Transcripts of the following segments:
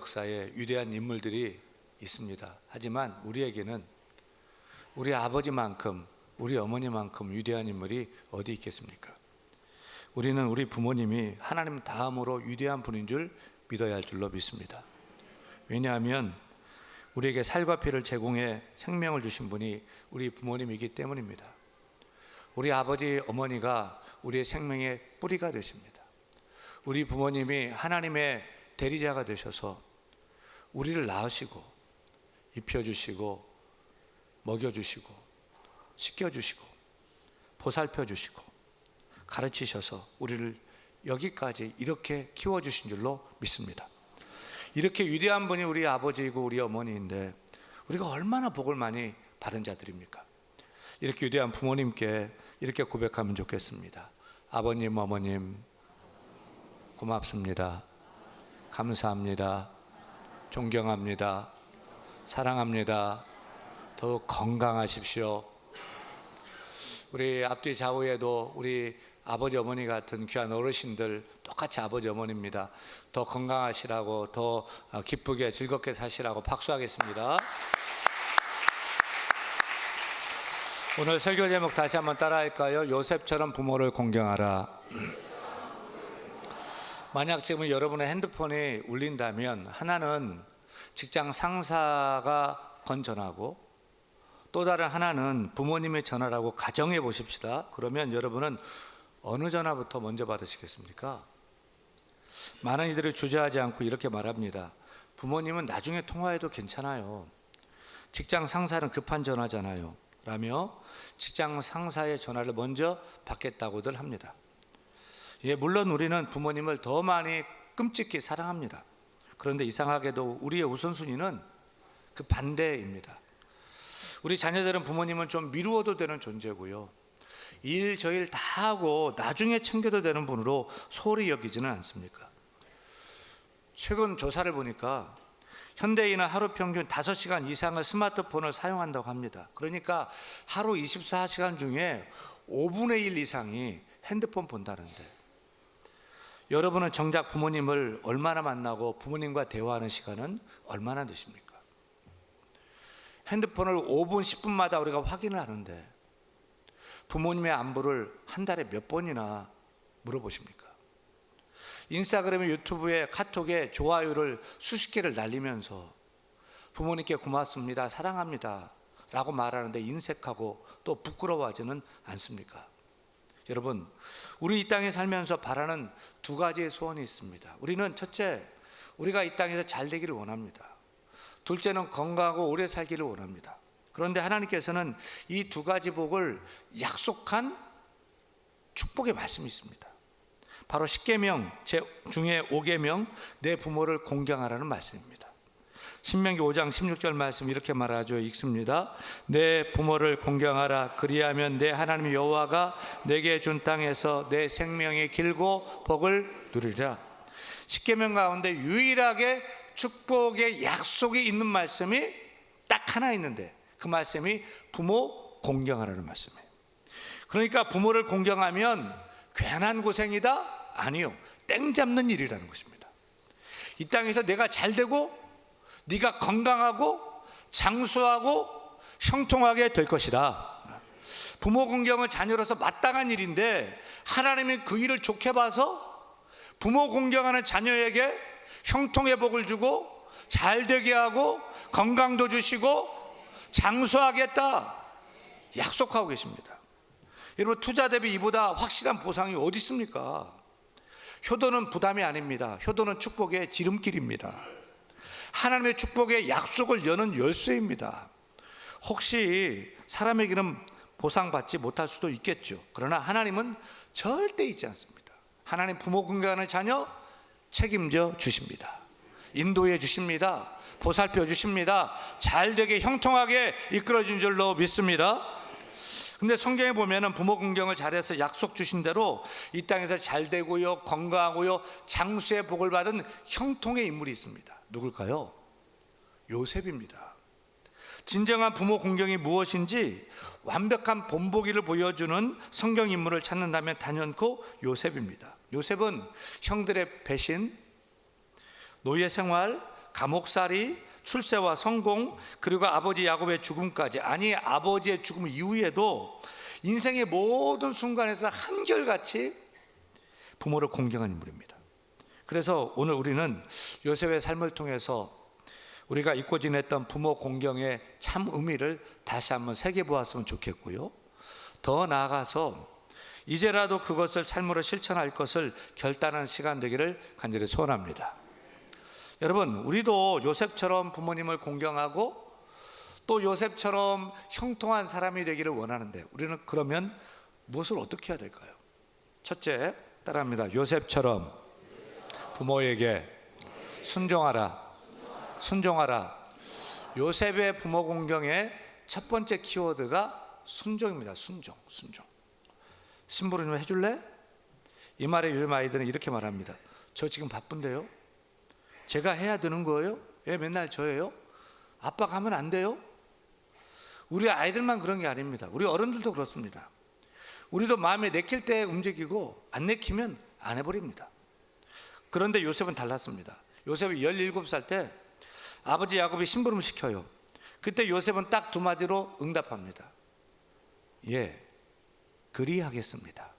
역사에 위대한 인물들이 있습니다. 하지만 우리에게는 우리 아버지만큼, 우리 어머니만큼 위대한 인물이 어디 있겠습니까? 우리는 우리 부모님이 하나님 다음으로 위대한 분인 줄 믿어야 할 줄로 믿습니다. 왜냐하면 우리에게 살과 피를 제공해 생명을 주신 분이 우리 부모님이기 때문입니다. 우리 아버지, 어머니가 우리의 생명의 뿌리가 되십니다. 우리 부모님이 하나님의 대리자가 되셔서 우리를 낳으시고 입혀주시고 먹여주시고 씻겨주시고 보살펴주시고 가르치셔서 우리를 여기까지 이렇게 키워주신 줄로 믿습니다. 이렇게 위대한 분이 우리 아버지이고 우리 어머니인데 우리가 얼마나 복을 많이 받은 자들입니까? 이렇게 위대한 부모님께 이렇게 고백하면 좋겠습니다. 아버님, 어머님, 고맙습니다. 감사합니다. 존경합니다. 사랑합니다. 더욱 건강하십시오. 우리 앞뒤 좌우에도 우리 아버지, 어머니 같은 귀한 어르신들 똑같이 아버지, 어머니입니다. 더 건강하시라고, 더 기쁘게 즐겁게 사시라고 박수하겠습니다. 오늘 설교 제목 다시 한번 따라할까요? 요셉처럼 부모를 공경하라. 만약 지금 여러분의 핸드폰이 울린다면 하나는 직장 상사가 건 전화고 또 다른 하나는 부모님의 전화라고 가정해 보십시다. 그러면 여러분은 어느 전화부터 먼저 받으시겠습니까? 많은 이들이 주저하지 않고 이렇게 말합니다. 부모님은 나중에 통화해도 괜찮아요. 직장 상사는 급한 전화잖아요. 라며 직장 상사의 전화를 먼저 받겠다고들 합니다. 예, 물론 우리는 부모님을 더 많이 끔찍히 사랑합니다. 그런데 이상하게도 우리의 우선순위는 그 반대입니다. 우리 자녀들은 부모님은 좀 미루어도 되는 존재고요, 일 저일 다 하고 나중에 챙겨도 되는 분으로 소홀히 여기지는 않습니까? 최근 조사를 보니까 현대인은 하루 평균 5시간 이상의 스마트폰을 사용한다고 합니다. 그러니까 하루 24시간 중에 5분의 1 이상이 핸드폰 본다는데, 여러분은 정작 부모님을 얼마나 만나고 부모님과 대화하는 시간은 얼마나 되십니까? 핸드폰을 5분, 10분마다 우리가 확인을 하는데 부모님의 안부를 한 달에 몇 번이나 물어보십니까? 인스타그램, 유튜브에, 카톡에 좋아요를 수십 개를 날리면서 부모님께 고맙습니다, 사랑합니다 라고 말하는데 인색하고 또 부끄러워하지는 않습니까? 여러분, 우리 이 땅에 살면서 바라는 두 가지의 소원이 있습니다. 우리는 첫째, 우리가 이 땅에서 잘 되기를 원합니다. 둘째는 건강하고 오래 살기를 원합니다. 그런데 하나님께서는 이 두 가지 복을 약속한 축복의 말씀이 있습니다. 바로 십계명 중에 5계명, 내 부모를 공경하라는 말씀입니다. 신명기 5장 16절 말씀 이렇게 말하죠. 읽습니다. 내 부모를 공경하라. 그리하면 내 하나님 여호와가 내게 준 땅에서 내 생명이 길고 복을 누리리라. 십계명 가운데 유일하게 축복의 약속이 있는 말씀이 딱 하나 있는데 그 말씀이 부모 공경하라는 말씀이에요. 그러니까 부모를 공경하면 괜한 고생이다? 아니요, 땡 잡는 일이라는 것입니다. 이 땅에서 내가 잘 되고 네가 건강하고 장수하고 형통하게 될 것이다. 부모 공경은 자녀로서 마땅한 일인데 하나님이 그 일을 좋게 봐서 부모 공경하는 자녀에게 형통의 복을 주고 잘 되게 하고 건강도 주시고 장수하겠다 약속하고 계십니다. 여러분, 투자 대비 이보다 확실한 보상이 어디 있습니까? 효도는 부담이 아닙니다. 효도는 축복의 지름길입니다. 하나님의 축복의 약속을 여는 열쇠입니다. 혹시 사람에게는 보상받지 못할 수도 있겠죠. 그러나 하나님은 절대 잊지 않습니다. 하나님 부모 공경하는 자녀 책임져 주십니다. 인도해 주십니다. 보살펴 주십니다. 잘되게 형통하게 이끌어 준 줄로 믿습니다. 근데 성경에 보면은 부모 공경을 잘해서 약속 주신 대로 이 땅에서 잘되고요, 건강하고요, 장수의 복을 받은 형통의 인물이 있습니다. 누굴까요? 요셉입니다. 진정한 부모 공경이 무엇인지 완벽한 본보기를 보여주는 성경 인물을 찾는다면 단연코 요셉입니다. 요셉은 형들의 배신, 노예 생활, 감옥살이, 출세와 성공, 그리고 아버지 야곱의 죽음까지, 아니 아버지의 죽음 이후에도 인생의 모든 순간에서 한결같이 부모를 공경한 인물입니다. 그래서 오늘 우리는 요셉의 삶을 통해서 우리가 잊고 지냈던 부모 공경의 참 의미를 다시 한번 새겨보았으면 좋겠고요. 더 나아가서 이제라도 그것을 삶으로 실천할 것을 결단하는 시간 되기를 간절히 소원합니다. 여러분, 우리도 요셉처럼 부모님을 공경하고 또 요셉처럼 형통한 사람이 되기를 원하는데 우리는 그러면 무엇을 어떻게 해야 될까요? 첫째, 따라합니다. 요셉처럼 부모에게 순종하라. 순종하라. 요셉의 부모 공경의 첫 번째 키워드가 순종입니다. 순종. 심부름 좀 해줄래? 이 말에 요즘 아이들은 이렇게 말합니다. 저 지금 바쁜데요? 제가 해야 되는 거예요? 왜 맨날 저예요? 아빠가 하면 안 돼요? 우리 아이들만 그런 게 아닙니다. 우리 어른들도 그렇습니다. 우리도 마음에 내킬 때 움직이고 안 내키면 안 해버립니다. 그런데 요셉은 달랐습니다. 요셉이 17살 때 아버지 야곱이 심부름을 시켜요. 그때 요셉은 딱 두 마디로 응답합니다. 예, 그리하겠습니다.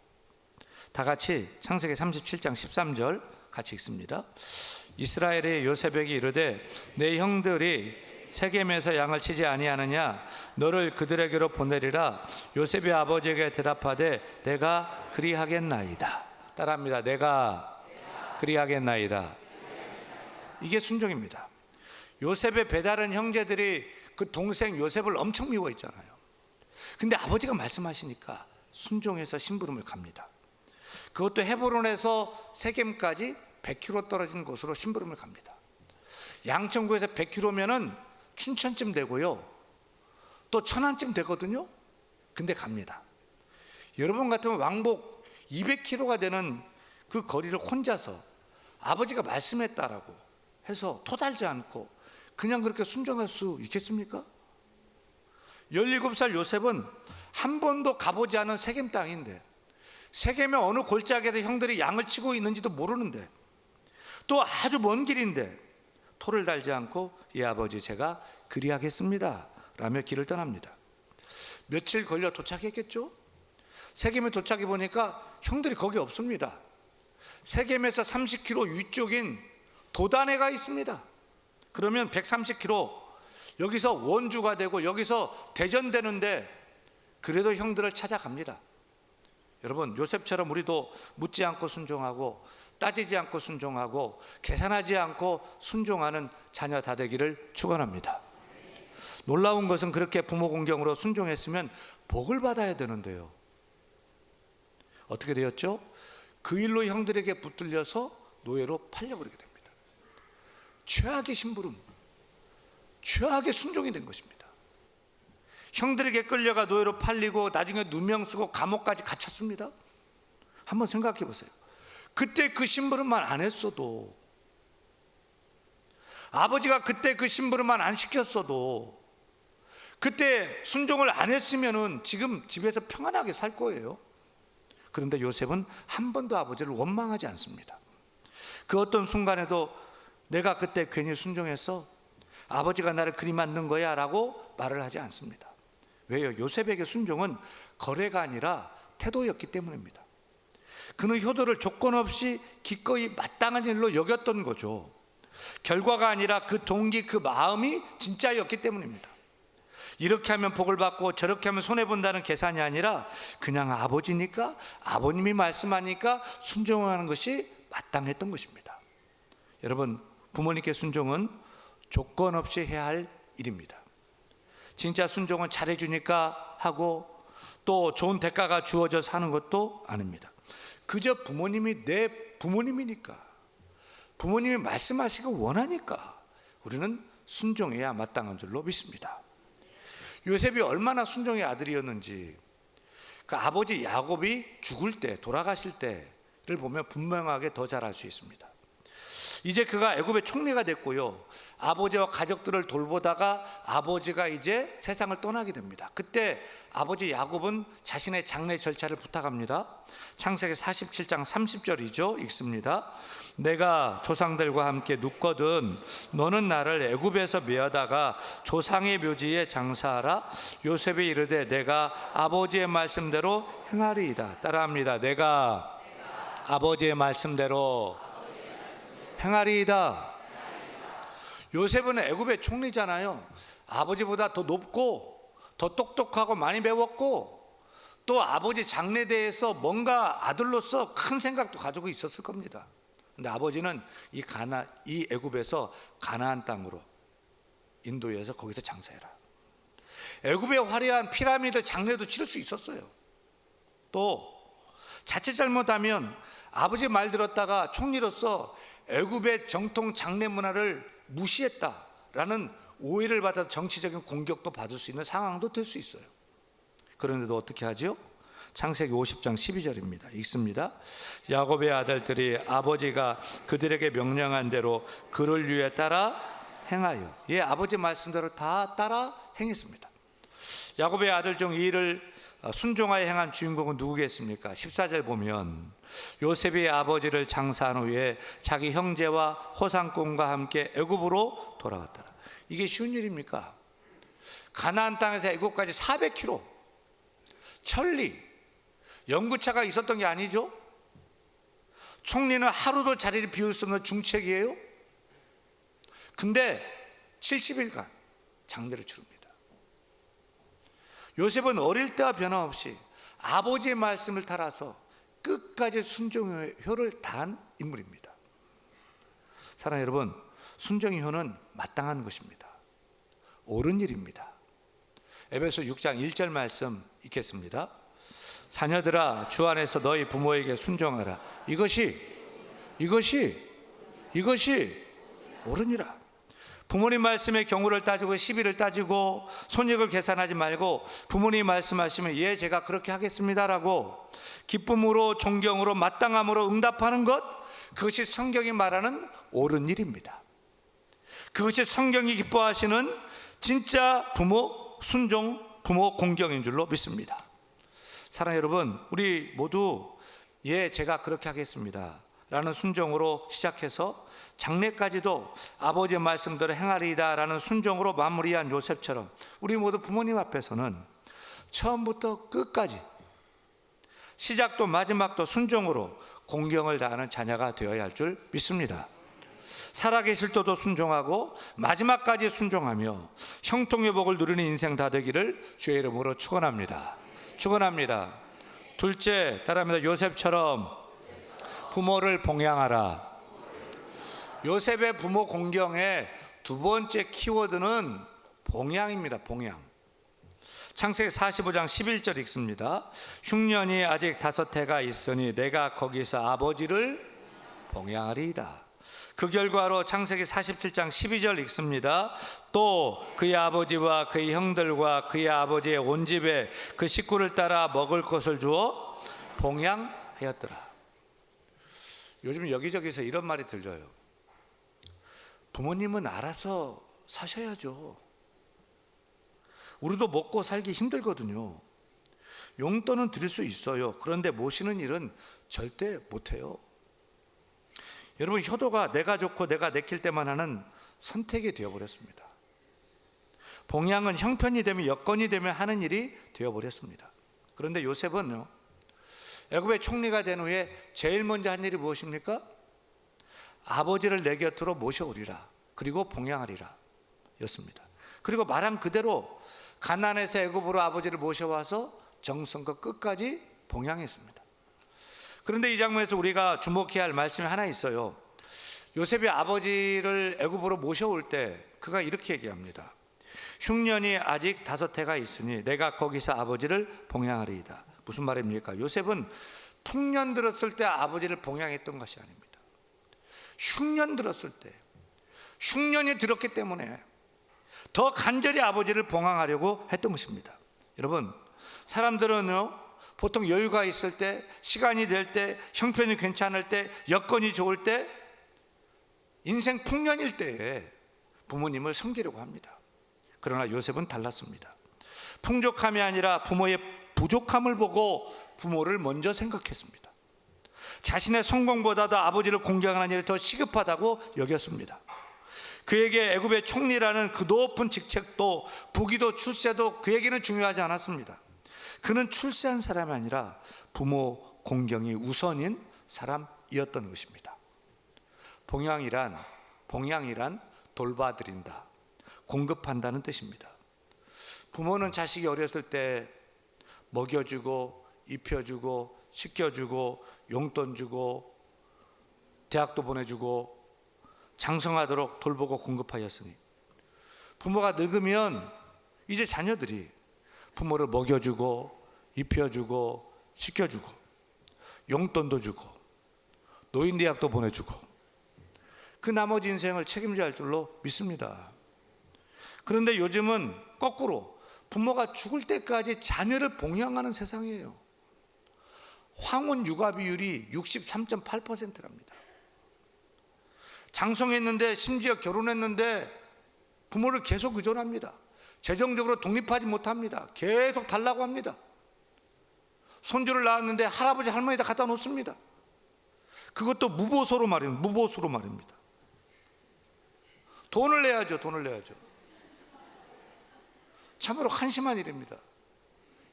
다 같이 창세기 37장 13절 같이 읽습니다. 이스라엘의 요셉에게 이르되 내 형들이 세겜에서 양을 치지 아니하느냐 너를 그들에게로 보내리라. 요셉이 아버지에게 대답하되 내가 그리하겠나이다. 따라합니다. 내가 그리하겠나이다. 이게 순종입니다. 요셉의 배다른 형제들이 그 동생 요셉을 엄청 미워했잖아요. 근데 아버지가 말씀하시니까 순종해서 심부름을 갑니다. 그것도 헤브론에서 세겜까지 100km 떨어진 곳으로 심부름을 갑니다. 양천구에서 100km면은 춘천쯤 되고요. 또 천안쯤 되거든요. 근데 갑니다. 여러분 같으면 왕복 200km가 되는 그 거리를 혼자서 아버지가 말씀했다라고 해서 토달지 않고 그냥 그렇게 순종할 수 있겠습니까? 17살 요셉은 한 번도 가보지 않은 세겜 땅인데 세겜의 어느 골짜기에서 형들이 양을 치고 있는지도 모르는데 또 아주 먼 길인데 토를 달지 않고 이 아버지 제가 그리하겠습니다 라며 길을 떠납니다. 며칠 걸려 도착했겠죠? 세겜에 도착해 보니까 형들이 거기 없습니다. 세겜에서 30km 위쪽인 도단에가 있습니다. 그러면 130km 여기서 원주가 되고 여기서 대전되는데 그래도 형들을 찾아갑니다. 여러분, 요셉처럼 우리도 묻지 않고 순종하고 따지지 않고 순종하고 계산하지 않고 순종하는 자녀 다 되기를 축원합니다. 놀라운 것은 그렇게 부모 공경으로 순종했으면 복을 받아야 되는데요. 어떻게 되었죠? 그 일로 형들에게 붙들려서 노예로 팔려버리게 됩니다. 최악의 심부름, 최악의 순종이 된 것입니다. 형들에게 끌려가 노예로 팔리고 나중에 누명 쓰고 감옥까지 갇혔습니다. 한번 생각해 보세요. 그때 그 심부름만 안 했어도, 아버지가 그때 그 심부름만 안 시켰어도, 그때 순종을 안 했으면은 지금 집에서 평안하게 살 거예요. 그런데 요셉은 한 번도 아버지를 원망하지 않습니다. 그 어떤 순간에도 내가 그때 괜히 순종해서 아버지가 나를 그리 만든 거야 라고 말을 하지 않습니다. 왜요? 요셉에게 순종은 거래가 아니라 태도였기 때문입니다. 그는 효도를 조건 없이 기꺼이 마땅한 일로 여겼던 거죠. 결과가 아니라 그 동기, 그 마음이 진짜였기 때문입니다. 이렇게 하면 복을 받고 저렇게 하면 손해본다는 계산이 아니라 그냥 아버지니까, 아버님이 말씀하니까 순종하는 것이 마땅했던 것입니다. 여러분, 부모님께 순종은 조건 없이 해야 할 일입니다. 진짜 순종은 잘해주니까 하고 또 좋은 대가가 주어져서 하는 것도 아닙니다. 그저 부모님이 내 부모님이니까, 부모님이 말씀하시고 원하니까 우리는 순종해야 마땅한 줄로 믿습니다. 요셉이 얼마나 순종의 아들이었는지 그 아버지 야곱이 죽을 때, 돌아가실 때를 보면 분명하게 더 잘 알 수 있습니다. 이제 그가 애굽의 총리가 됐고요, 아버지와 가족들을 돌보다가 아버지가 이제 세상을 떠나게 됩니다. 그때 아버지 야곱은 자신의 장례 절차를 부탁합니다. 창세기 47장 30절이죠. 읽습니다. 내가 조상들과 함께 눕거든 너는 나를 애굽에서 메어다가 조상의 묘지에 장사하라. 요셉이 이르되 내가 아버지의 말씀대로 행하리이다. 따라합니다. 내가 아버지의 말씀대로 행하리이다. 요셉은 애굽의 총리잖아요. 아버지보다 더 높고 더 똑똑하고 많이 배웠고 또 아버지 장래대에서 뭔가 아들로서 큰 생각도 가지고 있었을 겁니다. 근데 아버지는 이 애굽에서 가나안 땅으로 인도해서 거기서 장사해라. 애굽의 화려한 피라미드 장례도 치를 수 있었어요. 또 자칫 잘못하면 아버지 말 들었다가 총리로서 애굽의 정통 장례 문화를 무시했다라는 오해를 받아 정치적인 공격도 받을 수 있는 상황도 될 수 있어요. 그런데도 어떻게 하죠? 창세기 50장 12절입니다. 읽습니다. 야곱의 아들들이 아버지가 그들에게 명령한 대로 그를 위해 따라 행하여, 아버지 말씀대로 다 따라 행했습니다. 야곱의 아들 중 이 일을 순종하여 행한 주인공은 누구겠습니까? 14절 보면 요셉이 아버지를 장사한 후에 자기 형제와 호상꾼과 함께 애굽으로 돌아갔더라. 이게 쉬운 일입니까? 가나안 땅에서 애굽까지 400km 천리, 연구차가 있었던 게 아니죠. 총리는 하루도 자리를 비울 수 없는 중책이에요. 근데 70일간 장례를 치릅니다. 요셉은 어릴 때와 변함없이 아버지의 말씀을 따라서 끝까지 순종의 효를 다한 인물입니다. 사랑하는 여러분, 순종의 효는 마땅한 것입니다. 옳은 일입니다. 에베소 6장 1절 말씀 읽겠습니다. 자녀들아 주 안에서 너희 부모에게 순종하라. 이것이 옳으니라. 부모님 말씀에 경우를 따지고 시비를 따지고 손익을 계산하지 말고 부모님 말씀하시면 예 제가 그렇게 하겠습니다라고 기쁨으로 존경으로 마땅함으로 응답하는 것, 그것이 성경이 말하는 옳은 일입니다. 그것이 성경이 기뻐하시는 진짜 부모 순종, 부모 공경인 줄로 믿습니다. 사랑하는 여러분, 우리 모두 예 제가 그렇게 하겠습니다 라는 순종으로 시작해서 장래까지도 아버지의 말씀대로 행하리이다 라는 순종으로 마무리한 요셉처럼 우리 모두 부모님 앞에서는 처음부터 끝까지 시작도 마지막도 순종으로 공경을 다하는 자녀가 되어야 할 줄 믿습니다. 살아계실 때도 순종하고 마지막까지 순종하며 형통의 복을 누리는 인생 다 되기를 주의 이름으로 축원합니다. 둘째, 따라합니다. 요셉처럼 부모를 봉양하라. 요셉의 부모 공경의 두 번째 키워드는 봉양입니다. 봉양. 창세기 45장 11절 읽습니다. 흉년이 아직 5해가 있으니 내가 거기서 아버지를 봉양하리이다. 그 결과로 창세기 47장 12절 읽습니다. 또 그의 아버지와 그의 형들과 그의 아버지의 온 집에 그 식구를 따라 먹을 것을 주어 봉양하였더라. 요즘 여기저기서 이런 말이 들려요. 부모님은 알아서 사셔야죠. 우리도 먹고 살기 힘들거든요. 용돈은 드릴 수 있어요. 그런데 모시는 일은 절대 못해요. 여러분, 효도가 내가 좋고 내가 내킬 때만 하는 선택이 되어버렸습니다. 봉양은 형편이 되면 여건이 되면 하는 일이 되어버렸습니다. 그런데 요셉은요, 애굽의 총리가 된 후에 제일 먼저 한 일이 무엇입니까? 아버지를 내 곁으로 모셔오리라. 그리고 봉양하리라 였습니다. 그리고 말한 그대로 가나안에서 애굽으로 아버지를 모셔와서 정성껏 끝까지 봉양했습니다. 그런데 이 장면에서 우리가 주목해야 할 말씀이 하나 있어요. 요셉이 아버지를 애굽으로 모셔올 때 그가 이렇게 얘기합니다. 흉년이 아직 5해가 있으니 내가 거기서 아버지를 봉양하리이다. 무슨 말입니까? 요셉은 통년 들었을 때 아버지를 봉양했던 것이 아닙니다. 흉년 들었을 때, 흉년이 들었기 때문에 더 간절히 아버지를 봉양하려고 했던 것입니다. 여러분, 사람들은요, 보통 여유가 있을 때, 시간이 될 때, 형편이 괜찮을 때, 여건이 좋을 때, 인생 풍년일 때에 부모님을 섬기려고 합니다. 그러나 요셉은 달랐습니다. 풍족함이 아니라 부모의 부족함을 보고 부모를 먼저 생각했습니다. 자신의 성공보다도 아버지를 공경하는 일이 더 시급하다고 여겼습니다. 그에게 애굽의 총리라는 그 높은 직책도 부귀도 출세도 그에게는 중요하지 않았습니다. 그는 출세한 사람이 아니라 부모 공경이 우선인 사람이었던 것입니다. 봉양이란 돌봐드린다, 공급한다는 뜻입니다. 부모는 자식이 어렸을 때 먹여주고 입혀주고 씻겨주고 용돈 주고 대학도 보내주고 장성하도록 돌보고 공급하였으니, 부모가 늙으면 이제 자녀들이 부모를 먹여주고 입혀주고 씻겨주고 용돈도 주고 노인대학도 보내주고 그 나머지 인생을 책임져야 할 줄로 믿습니다. 그런데 요즘은 거꾸로 부모가 죽을 때까지 자녀를 봉양하는 세상이에요. 황혼 육아 비율이 63.8%랍니다. 장성했는데, 심지어 결혼했는데 부모를 계속 의존합니다. 재정적으로 독립하지 못합니다. 계속 달라고 합니다. 손주를 낳았는데 할아버지 할머니다 갖다 놓습니다. 그것도 무보수로 말입니다. 돈을 내야죠. 참으로 한심한 일입니다.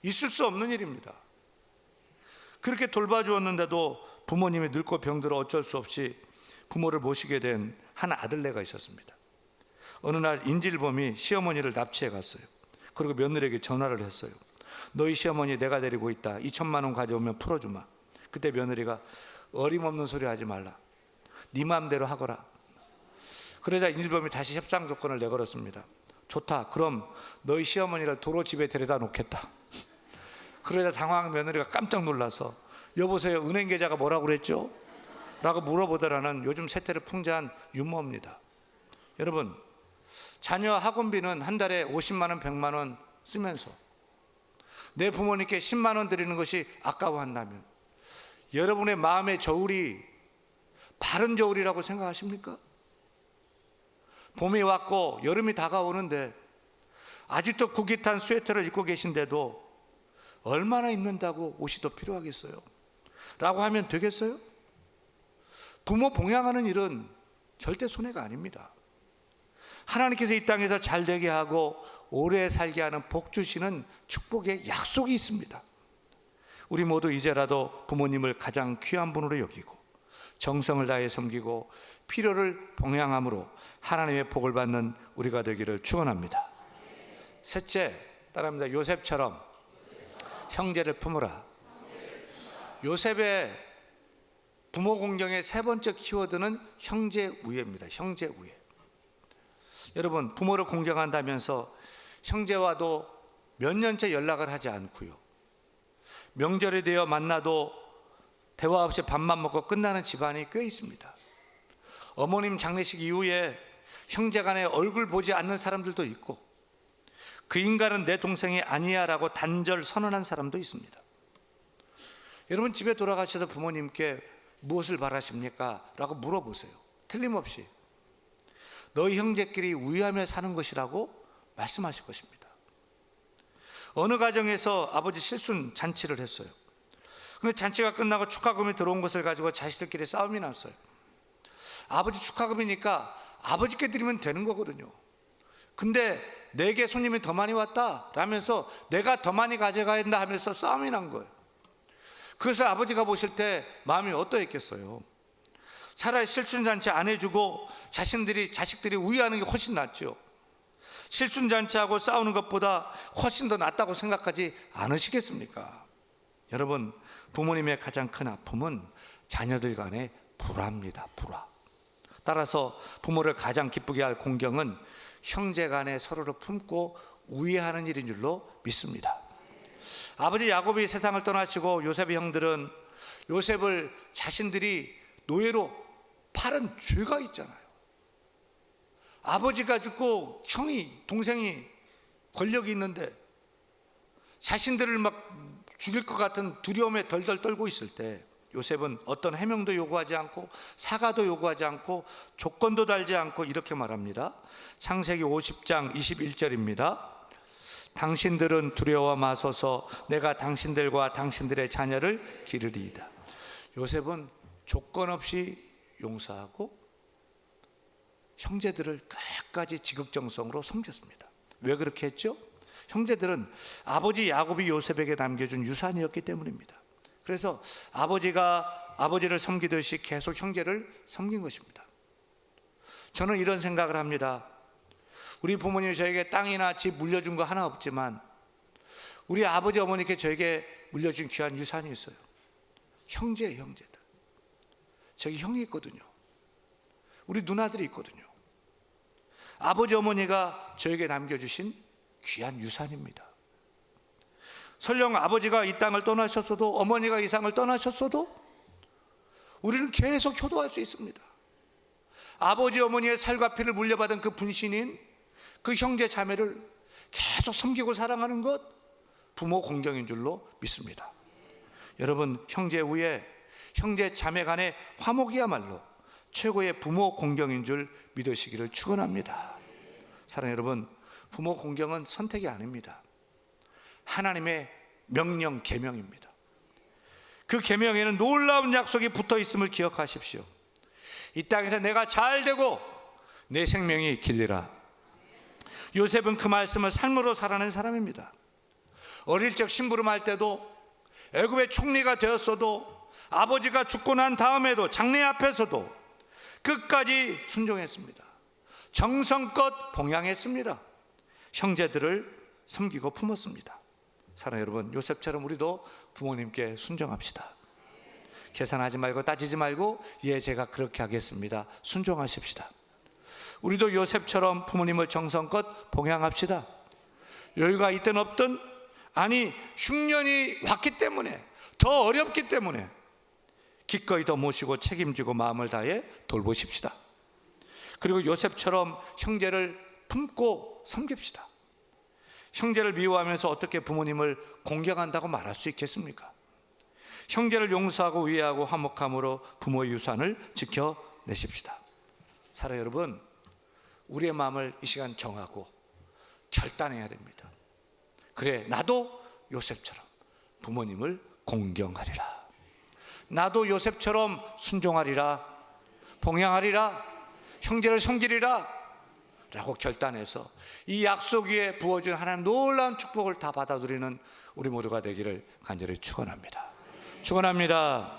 있을 수 없는 일입니다. 그렇게 돌봐주었는데도 부모님이 늙고 병들어 어쩔 수 없이 부모를 모시게 된 한 아들네가 있었습니다. 어느 날 인질범이 시어머니를 납치해 갔어요. 그리고 며느리에게 전화를 했어요. 너희 시어머니 내가 데리고 있다. 2천만 원 가져오면 풀어주마. 그때 며느리가 어림없는 소리 하지 말라. 네 마음대로 하거라. 그러자 인질범이 다시 협상 조건을 내걸었습니다. 좋다. 그럼 너희 시어머니를 도로 집에 데려다 놓겠다. 그러자 당황한 며느리가 깜짝 놀라서 여보세요, 은행 계좌가 뭐라고 그랬죠? 라고 물어보더라는 요즘 세태를 풍자한 유머입니다. 여러분, 자녀 학원비는 한 달에 50만 원, 100만 원 쓰면서 내 부모님께 10만 원 드리는 것이 아까워한다면 여러분의 마음의 저울이 바른 저울이라고 생각하십니까? 봄이 왔고 여름이 다가오는데 아직도 구깃한 스웨터를 입고 계신데도 얼마나 입는다고 옷이 더 필요하겠어요? 라고 하면 되겠어요? 부모 봉양하는 일은 절대 손해가 아닙니다. 하나님께서 이 땅에서 잘 되게 하고 오래 살게 하는 복 주시는 축복의 약속이 있습니다. 우리 모두 이제라도 부모님을 가장 귀한 분으로 여기고 정성을 다해 섬기고 필요를 봉양함으로 하나님의 복을 받는 우리가 되기를 축원합니다. 셋째, 따라합니다. 요셉처럼 형제를 품으라. 요셉의 부모 공경의 세 번째 키워드는 형제우애입니다. 형제우애. 여러분, 부모를 공경한다면서 형제와도 몇 년째 연락을 하지 않고요, 명절이 되어 만나도 대화 없이 밥만 먹고 끝나는 집안이 꽤 있습니다. 어머님 장례식 이후에 형제간에 얼굴 보지 않는 사람들도 있고, 그 인간은 내 동생이 아니야 라고 단절 선언한 사람도 있습니다. 여러분, 집에 돌아가셔서 부모님께 무엇을 바라십니까? 라고 물어보세요. 틀림없이 너희 형제끼리 우애하며 사는 것이라고 말씀하실 것입니다. 어느 가정에서 아버지 실순 잔치를 했어요. 그런데 잔치가 끝나고 축하금이 들어온 것을 가지고 자식들끼리 싸움이 났어요. 아버지 축하금이니까 아버지께 드리면 되는 거거든요. 근데 내게 손님이 더 많이 왔다 라면서 내가 더 많이 가져가야 한다 하면서 싸움이 난 거예요. 그래서 아버지가 보실 때 마음이 어떠했겠어요? 차라리 실순잔치 안 해주고 자식들이 우애하는 게 훨씬 낫죠. 실순잔치하고 싸우는 것보다 훨씬 더 낫다고 생각하지 않으시겠습니까? 여러분, 부모님의 가장 큰 아픔은 자녀들 간의 불화입니다. 불화. 따라서 부모를 가장 기쁘게 할 공경은 형제 간에 서로를 품고 우애하는 일인 줄로 믿습니다. 아버지 야곱이 세상을 떠나시고 요셉의 형들은 요셉을 자신들이 노예로 팔은 죄가 있잖아요. 아버지가 죽고 동생이 권력이 있는데 자신들을 막 죽일 것 같은 두려움에 덜덜 떨고 있을 때 요셉은 어떤 해명도 요구하지 않고 사과도 요구하지 않고 조건도 달지 않고 이렇게 말합니다. 창세기 50장 21절입니다. 당신들은 두려워 마소서, 내가 당신들과 당신들의 자녀를 기르리이다. 요셉은 조건 없이 용서하고 형제들을 끝까지 지극정성으로 섬겼습니다. 왜 그렇게 했죠? 형제들은 아버지 야곱이 요셉에게 남겨준 유산이었기 때문입니다. 그래서 아버지가 아버지를 섬기듯이 계속 형제를 섬긴 것입니다. 저는 이런 생각을 합니다. 우리 부모님이 저에게 땅이나 집 물려준 거 하나 없지만 우리 아버지 어머니께 저에게 물려준 귀한 유산이 있어요. 형제예요, 형제들. 저기 형이 있거든요. 우리 누나들이 있거든요. 아버지 어머니가 저에게 남겨주신 귀한 유산입니다. 설령 아버지가 이 땅을 떠나셨어도, 어머니가 이 세상을 떠나셨어도 우리는 계속 효도할 수 있습니다. 아버지 어머니의 살과 피를 물려받은 그 분신인 그 형제 자매를 계속 섬기고 사랑하는 것, 부모 공경인 줄로 믿습니다. 여러분, 형제 우애, 형제 자매 간의 화목이야말로 최고의 부모 공경인 줄 믿으시기를 축원합니다. 사랑하는 여러분, 부모 공경은 선택이 아닙니다. 하나님의 명령, 계명입니다. 그 계명에는 놀라운 약속이 붙어 있음을 기억하십시오. 이 땅에서 내가 잘 되고 내 생명이 길리라. 요셉은 그 말씀을 삶으로 살아낸 사람입니다. 어릴 적 심부름할 때도, 애굽의 총리가 되었어도, 아버지가 죽고 난 다음에도, 장래 앞에서도 끝까지 순종했습니다. 정성껏 봉양했습니다. 형제들을 섬기고 품었습니다. 사랑하는 여러분, 요셉처럼 우리도 부모님께 순종합시다. 계산하지 말고 따지지 말고, 예, 제가 그렇게 하겠습니다. 순종하십시다. 우리도 요셉처럼 부모님을 정성껏 봉양합시다. 여유가 있든 없든, 아니 흉년이 왔기 때문에, 더 어렵기 때문에 기꺼이 더 모시고 책임지고 마음을 다해 돌보십시다. 그리고 요셉처럼 형제를 품고 섬깁시다. 형제를 미워하면서 어떻게 부모님을 공경한다고 말할 수 있겠습니까? 형제를 용서하고 위하고 화목함으로 부모의 유산을 지켜내십시다. 사랑하는 여러분, 우리의 마음을 이 시간 정하고 결단해야 됩니다. 그래, 나도 요셉처럼 부모님을 공경하리라. 나도 요셉처럼 순종하리라, 봉양하리라, 형제를 섬기리라 라고 결단해서 이 약속 위에 부어준 하나님 놀라운 축복을 다 받아 누리는 우리 모두가 되기를 간절히 축원합니다. 축원합니다.